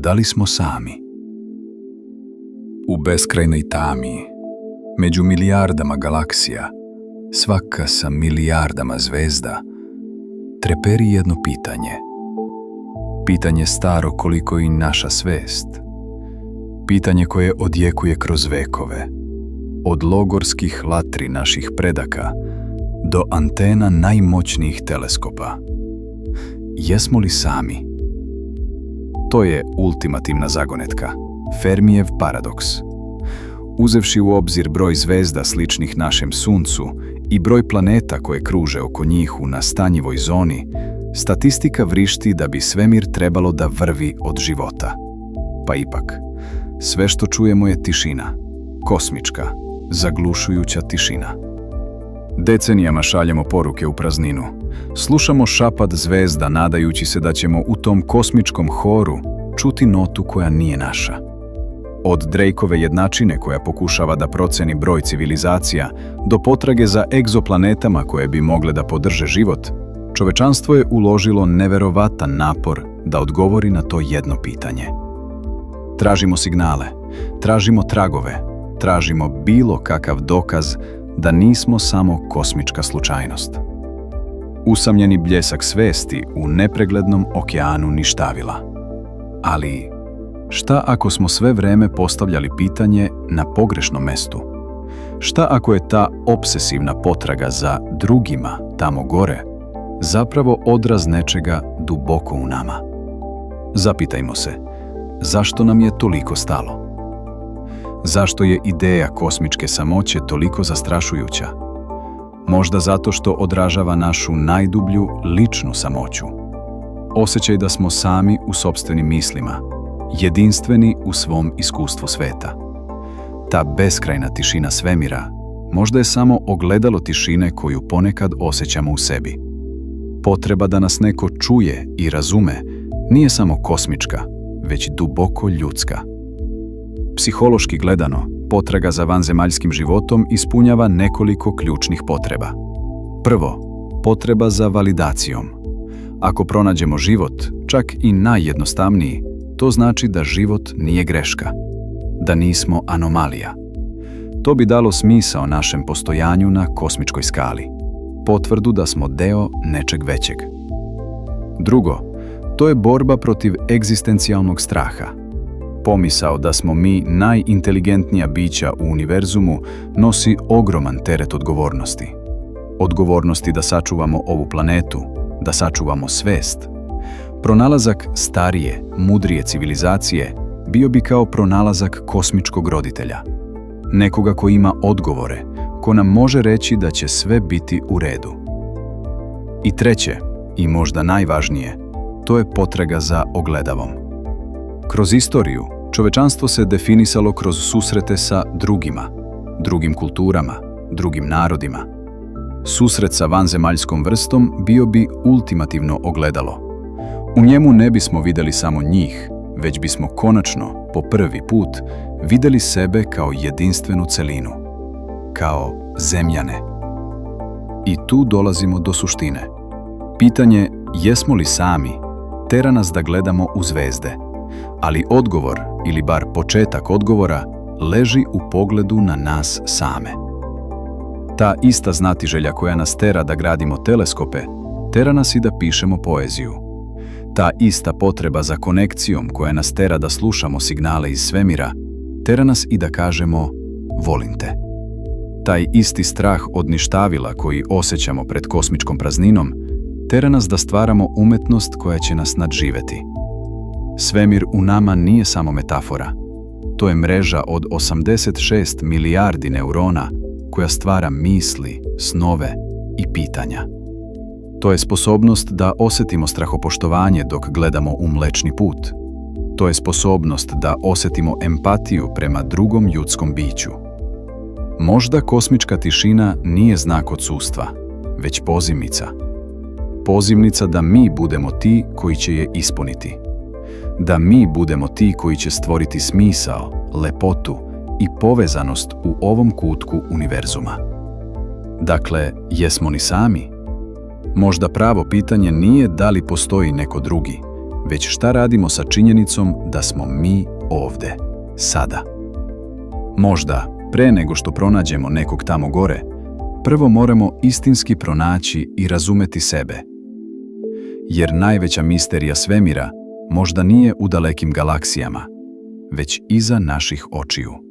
da li smo sami? U beskrajnoj tami, među milijardama galaksija, svaka sa milijardama zvezda, treperi jedno pitanje. Pitanje staro koliko i naša svest. Pitanje koje odjekuje kroz vekove, od logorskih latri naših predaka do antena najmoćnijih teleskopa. Jesmo li sami? To je ultimativna zagonetka, Fermijev paradoks. Uzevši u obzir broj zvezda sličnih našem Suncu i broj planeta koje kruže oko njih u nastanjivoj zoni, statistika vrišti da bi svemir trebalo da vrvi od života. Pa ipak, sve što čujemo je tišina, kosmička, zaglušujuća tišina. Decenijama šaljemo poruke u prazninu. Slušamo šapat zvezda nadajući se da ćemo u tom kosmičkom horu čuti notu koja nije naša. Od Drakeove jednačine koja pokušava da proceni broj civilizacija do potrage za egzoplanetama koje bi mogle da podrže život, čovečanstvo je uložilo neverovatan napor da odgovori na to jedno pitanje. Tražimo signale, tražimo tragove, tražimo bilo kakav dokaz da nismo samo kosmička slučajnost. Usamljeni bljesak svesti u nepreglednom okeanu ništavila. Ali šta ako smo sve vreme postavljali pitanje na pogrešnom mestu? Šta ako je ta obsesivna potraga za drugima tamo gore zapravo odraz nečega duboko u nama? Zapitajmo se, zašto nam je toliko stalo? Zašto je ideja kosmičke samoće toliko zastrašujuća? Možda zato što odražava našu najdublju ličnu samoću. Osjećaj da smo sami u sopstvenim mislima, jedinstveni u svom iskustvu sveta. Ta beskrajna tišina svemira možda je samo ogledalo tišine koju ponekad osjećamo u sebi. Potreba da nas neko čuje i razume nije samo kosmička, već duboko ljudska. Psihološki gledano, potraga za vanzemaljskim životom ispunjava nekoliko ključnih potreba. Prvo, potreba za validacijom. Ako pronađemo život, čak i najjednostavniji, to znači da život nije greška, da nismo anomalija. To bi dalo smisao našem postojanju na kosmičkoj skali, potvrdu da smo deo nečeg većeg. Drugo, to je borba protiv egzistencijalnog straha. Pomisao da smo mi najinteligentnija bića u univerzumu nosi ogroman teret odgovornosti. Odgovornosti da sačuvamo ovu planetu, da sačuvamo svest. Pronalazak starije, mudrije civilizacije bio bi kao pronalazak kosmičkog roditelja. Nekoga ko ima odgovore, ko nam može reći da će sve biti u redu. I treće, i možda najvažnije, to je potraga za ogledavom. Kroz istoriju, čovečanstvo se definisalo kroz susrete sa drugima, drugim kulturama, drugim narodima. Susret sa vanzemaljskom vrstom bio bi ultimativno ogledalo. U njemu ne bismo vidjeli samo njih, već bismo konačno, po prvi put, vidjeli sebe kao jedinstvenu celinu, kao zemljane. I tu dolazimo do suštine. Pitanje jesmo li sami tera nas da gledamo u zvezde, ali odgovor, ili bar početak odgovora, leži u pogledu na nas same. Ta ista znatiželja koja nas tera da gradimo teleskope, tera nas i da pišemo poeziju. Ta ista potreba za konekcijom koja nas tera da slušamo signale iz svemira, tera nas i da kažemo volim te. Taj isti strah od ništavila koji osjećamo pred kosmičkom prazninom, tera nas da stvaramo umetnost koja će nas nadživeti. Svemir u nama nije samo metafora. To je mreža od 86 milijardi neurona koja stvara misli, snove i pitanja. To je sposobnost da osjetimo strahopoštovanje dok gledamo u Mlečni put. To je sposobnost da osjetimo empatiju prema drugom ljudskom biću. Možda kosmička tišina nije znak odsustva, već pozivnica. Pozivnica da mi budemo ti koji će je ispuniti. Da mi budemo ti koji će stvoriti smisao, lepotu i povezanost u ovom kutku univerzuma. Dakle, jesmo li sami? Možda pravo pitanje nije da li postoji neko drugi, već šta radimo sa činjenicom da smo mi ovde, sada. Možda, pre nego što pronađemo nekog tamo gore, prvo moramo istinski pronaći i razumeti sebe. Jer najveća misterija svemira možda nije u dalekim galaksijama, već iza naših očiju.